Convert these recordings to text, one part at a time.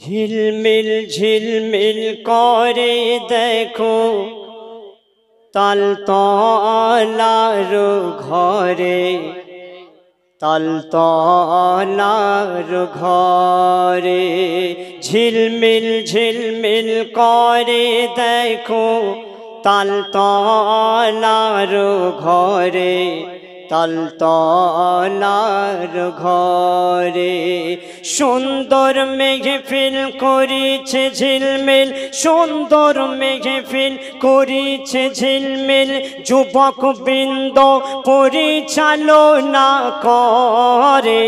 ঝিলমিল ঝিলমিল করে দেখো তালতলার ঘরে, তালতলার ঘরে। ঝিলমিল ঝিলমিল করে দেখো তালতলার ঘরে, তালতলার ঘরে। সুন্দর মেহফিল করিছে ঝিলমিল, সুন্দর মেহফিল করিছে ঝিলমিল। যুবক বৃন্দ পরিচালনা করে।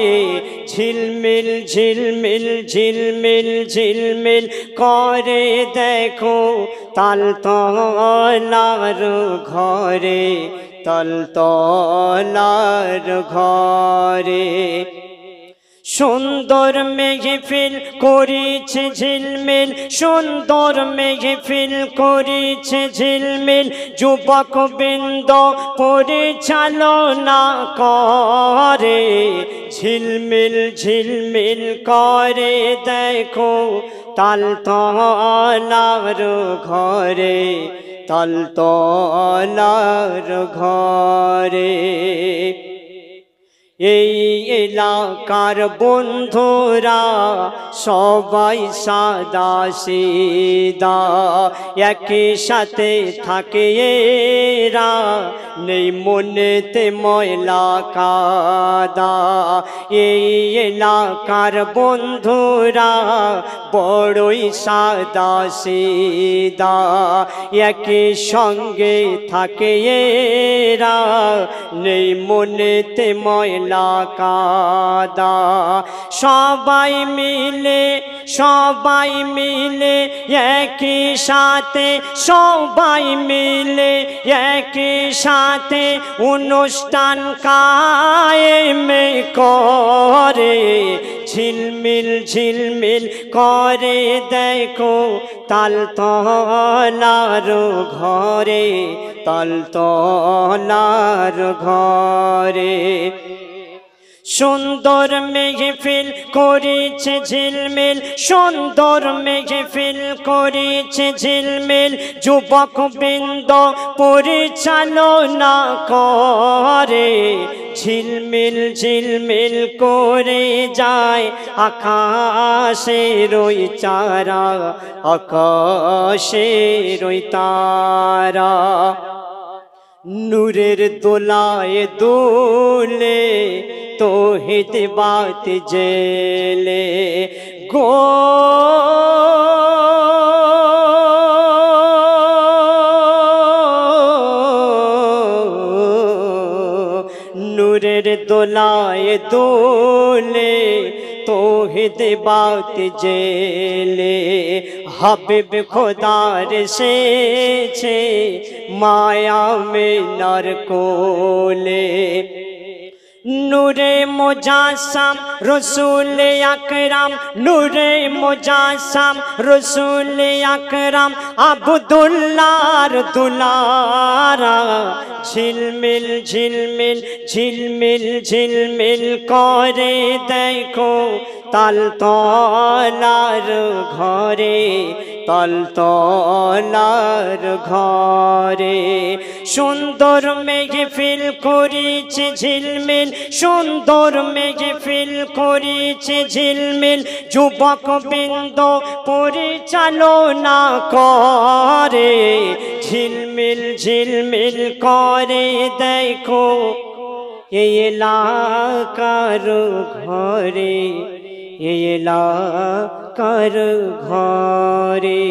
ঝিলমিল ঝিলমিল ঝিলমিল ঝিলমিল করে দেখো তালতলার ঘরে, তালতলার ঘরে। সুন্দর মেহফিল করিছে ঝিলমিল, সুন্দর মেহফিল করিছে ঝিলমিল। যুবক বৃন্দ পরিচালনা করে। ঝিলমিল ঝিলমিল করে দেখো তালতলার ঘরে, তালতলার ঘরে। এই এলাকার বন্ধুরা সবাই সাদা সিধা, একই সাথে থাকে এরা, নেই মনেতে ময়লা কাদা। এই এলাকার বন্ধুরা বড়ই সাদা সিধা, একই সঙ্গে থাকে এরা, নেই মনেতে ময়লা কাদা। সবাই মিলে, সবাই মিলে একই সাথে, সবাই মিলে একই সাথে অনুষ্ঠান কায়েম করে। ঝিলমিল ঝিলমিল করে দেখো তালতলার ঘরে, তালতলার ঘরে। সুন্দর মেহফিল করিছে ঝিলমিল, সুন্দর মেহফিল করিছে ঝিলমিল। যুবক বৃন্দ পরিচালনা করে। ঝিলমিল ঝিলমিল করে যায় আকাশের ওই চারা, আকাশের ওই তারা। নূরের দোলায় দোলে তৌহিদ বাত জেলে গো। নূরের দোলায় দোলে তৌহিদ বাত জেলে। হাবিব খোদার এসেছে মায়া মিনার কোলে। নূরে মুজাসসাম রসুল আকরাম, নূরে মুজাসসাম রসুল আকরাম। আব্দুল্লাহর দুলারা। ঝিলমিল ঝিলমিল ঝিলমিল ঝিলমিল করে দেখো তালতলার ঘরে, তালতলার ঘরে। সুন্দর মেহফিল করিছে ঝিলমিল, সুন্দর মেহফিল করিছে ঝিলমিল। যুবক বৃন্দ পরিচালনা করে। ঝিলমিল ঝিলমিল করে দেখো এই এলাকার ঘরে, এই এলাকার ঘরে।